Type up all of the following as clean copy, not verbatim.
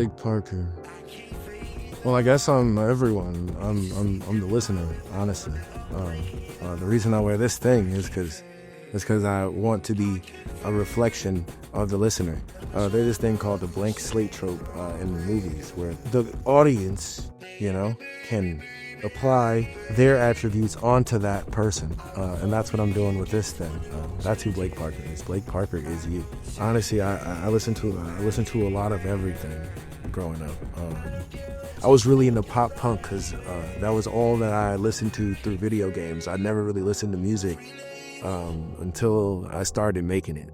Blake Parker? Well, I guess I'm everyone. I'm the listener, honestly. The reason I wear this thing is because I want to be a reflection of the listener. There's this thing called the blank slate trope in the movies, where the audience, can apply their attributes onto that person, and that's what I'm doing with this thing. That's who Blake Parker is. Blake Parker is you. Honestly, I listen to a lot of everything growing up. I was really into pop punk because that was all that I listened to through video games. I never really listened to music until I started making it.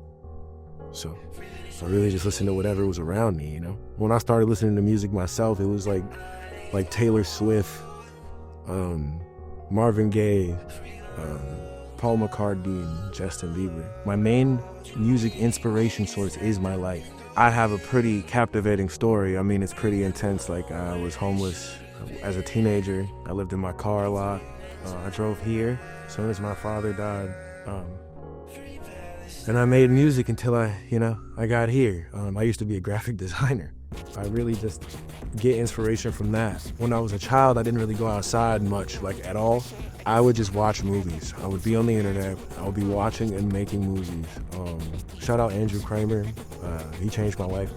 So I really just listened to whatever was around me, When I started listening to music myself, it was like Taylor Swift, Marvin Gaye, Paul McCartney, and Justin Bieber. My main music inspiration source is my life. I have a pretty captivating story. I mean, it's pretty intense. I was homeless as a teenager. I lived in my car a lot. I drove here as soon as my father died. And I made music until I got here. I used to be a graphic designer. I really just get inspiration from that. When I was a child, I didn't really go outside much, at all. I would just watch movies. I would be on the internet. I would be watching and making movies. Shout out Andrew Kramer. He changed my life.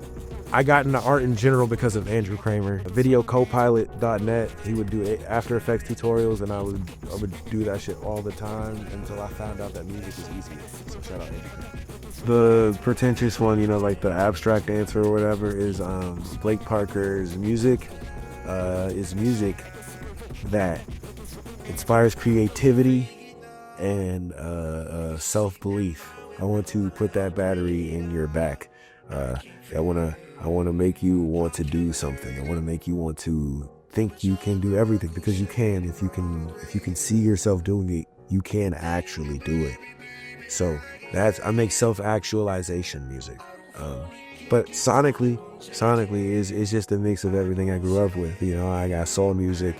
I got into art in general because of Andrew Kramer. Videocopilot.net. He would do After Effects tutorials, and I would do that shit all the time until I found out that music was easier. So shout out Andrew Kramer. The pretentious one, the abstract answer or whatever, is Blake Parker's music is music that inspires creativity and self-belief. I want to put that battery in your back. I want to make you want to do something. I want to make you want to think you can do everything, because you can. If you can see yourself doing it, you can actually do it. So I make self-actualization music. But sonically is just a mix of everything I grew up with. I got soul music,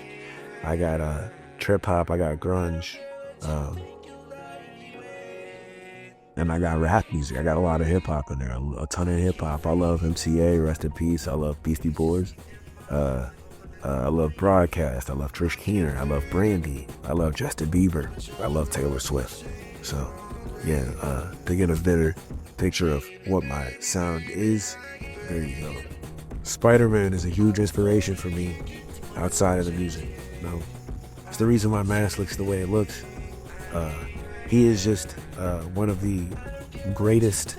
I got trip hop, I got grunge, and I got rap music. I got a lot of hip hop in there, a ton of hip hop. I love MCA, rest in peace. I love Beastie Boys. I love Broadcast. I love Trish Keener. I love Brandy. I love Justin Bieber. I love Taylor Swift. So, yeah, to get a better picture of what my sound is, there you go. Spider-Man is a huge inspiration for me outside of the music. It's the reason my mask looks the way it looks. He is just one of the greatest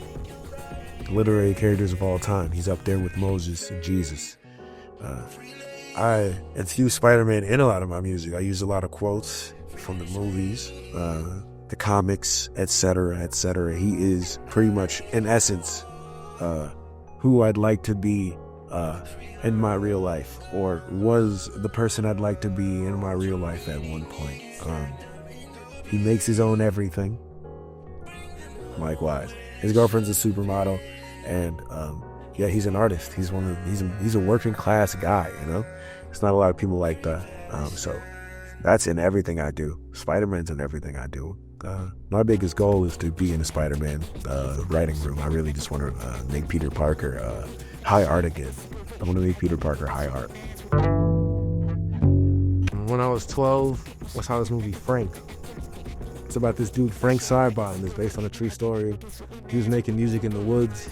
literary characters of all time. He's up there with Moses and Jesus. I infuse Spider-Man in a lot of my music. I use a lot of quotes from the movies, the comics, etc., etc. He is pretty much, in essence, who I'd like to be in my real life, or was the person I'd like to be in my real life at one point. He makes his own everything. Likewise, his girlfriend's a supermodel, and he's an artist. He's a working class guy. It's not a lot of people like that. So that's in everything I do. Spider-Man's in everything I do. My biggest goal is to be in a Spider-Man writing room. I really just want to make Peter Parker high art again. I want to make Peter Parker high art. When I was 12, I saw this movie Frank. It's about this dude, Frank Sidebottom. It's based on a true story. He was making music in the woods.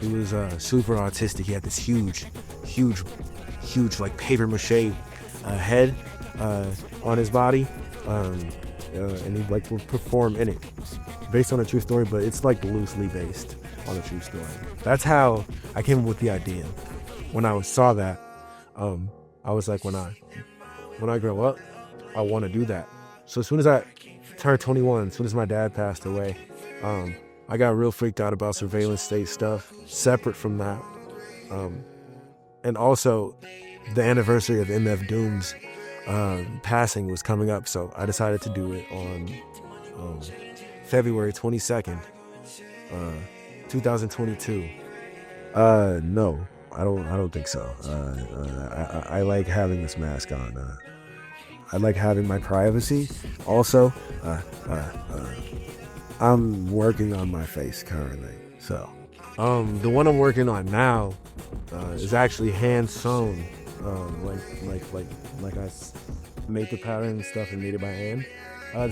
He was super autistic. He had this huge like paper mache head on his body, and he would perform in it. Based on a true story, but it's loosely based on a true story. That's how I came up with the idea. When I saw that, I was like, when I grow up, I want to do that. So as soon as I turned 21, as soon as my dad passed away, I got real freaked out about surveillance state stuff. Separate from that, and also the anniversary of MF Doom's passing was coming up, so I decided to do it on February 22nd, 2022. No, I don't think so. I like having this mask on. I like having my privacy. Also, I'm working on my face currently, so The one I'm working on now is actually hand sewn. Like made the pattern and stuff and made it by hand.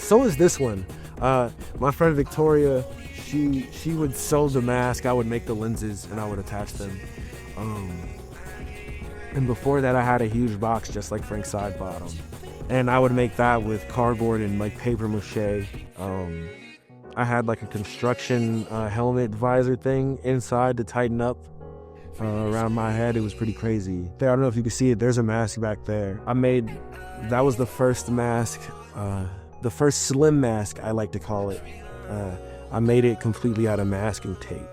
So is this one. My friend Victoria, she would sew the mask. I would make the lenses and I would attach them. And before that, I had a huge box just like Frank's side bottom, and I would make that with cardboard and like paper mache. I had like a construction helmet visor thing inside to tighten up around my head. It was pretty crazy. I don't know if you can see it. There's a mask back there. That was the first mask, the first slim mask, I like to call it. I made it completely out of masking tape.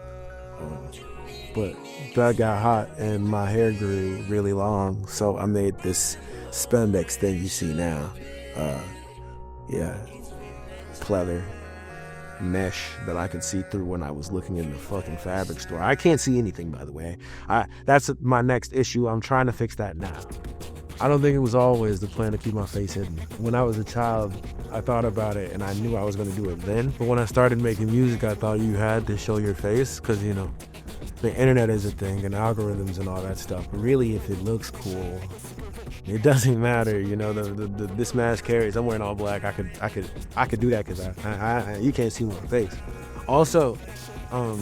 But that got hot and my hair grew really long, so I made this spandex thing you see now. Pleather mesh that I could see through when I was looking in the fucking fabric store. I can't see anything, by the way. That's my next issue. I'm trying to fix that now. I don't think it was always the plan to keep my face hidden. When I was a child, I thought about it and I knew I was going to do it then. But when I started making music, I thought you had to show your face because, you know, the internet is a thing and algorithms and all that stuff. But really, if it looks cool, it doesn't matter. You know, this mask carries. I'm wearing all black. I could do that because you can't see my face. Also, I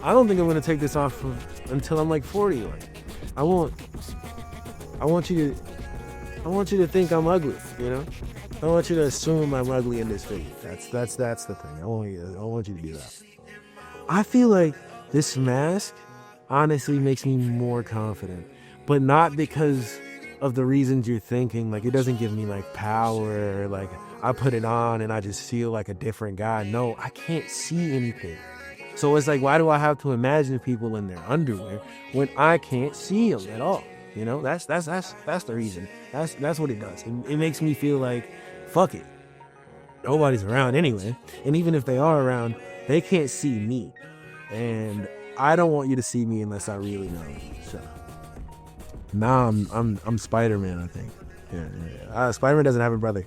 don't think I'm gonna take this off until I'm like 40. Like, I want you to think I'm ugly. You know, I want you to assume I'm ugly in this video. That's the thing. I want you to do that. I feel like this mask honestly makes me more confident, but not because of the reasons you're thinking. Like, it doesn't give me like power, like I put it on and I just feel like a different guy. No, I can't see anything. So it's like, why do I have to imagine people in their underwear when I can't see them at all? You know, that's the reason. That's what it does. It makes me feel like, fuck it, nobody's around anyway. And even if they are around, they can't see me. And I don't want you to see me unless I really know you. So now I'm Spider-Man, I think. Yeah. Spider-Man doesn't have a brother.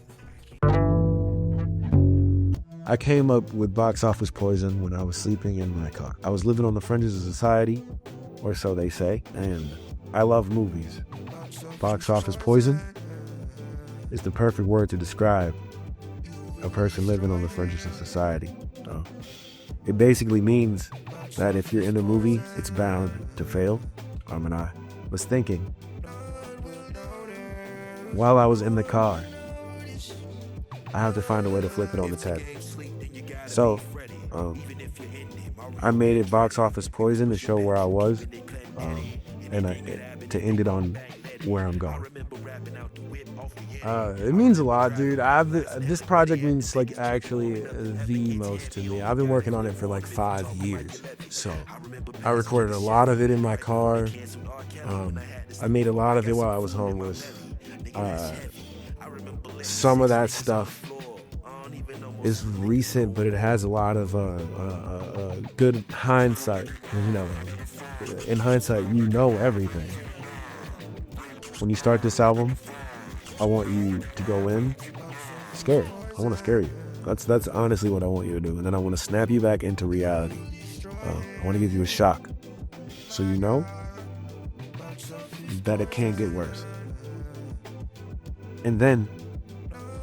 I came up with Box Office Poison when I was sleeping in my car. I was living on the fringes of society, or so they say, and I love movies. Box Office Poison is the perfect word to describe a person living on the fringes of society. It basically means that if you're in a movie, it's bound to fail. And I was thinking, while I was in the car, I have to find a way to flip it on its head. So, I made it Box Office Poison to show where I was, and to end it on where I'm going. It means a lot, dude. This project means like actually the most to me. I've been working on it for like 5 years. So I recorded a lot of it in my car. I made a lot of it while I was homeless. Some of that stuff is recent, but it has a lot of good hindsight. You know, in hindsight, you know everything. When you start this album, I want you to go in scared. I want to scare you. That's honestly what I want you to do. And then I want to snap you back into reality. I want to give you a shock, so you know that it can't get worse. And then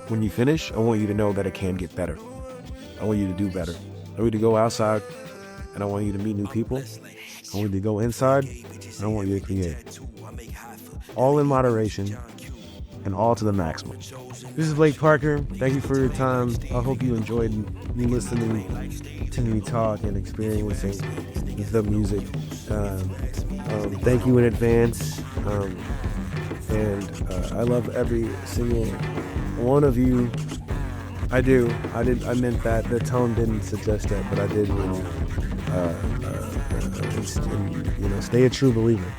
when you finish, I want you to know that it can get better. I want you to do better. I want you to go outside, and I want you to meet new people. I want you to go inside, and I want you to create. All in moderation, and all to the maximum. This is Blake Parker. Thank you for your time. I hope you enjoyed me listening to me talk and experiencing the music. Thank you in advance. And I love every single one of you. I do. I meant that. The tone didn't suggest that, but I did mean, stay a true believer.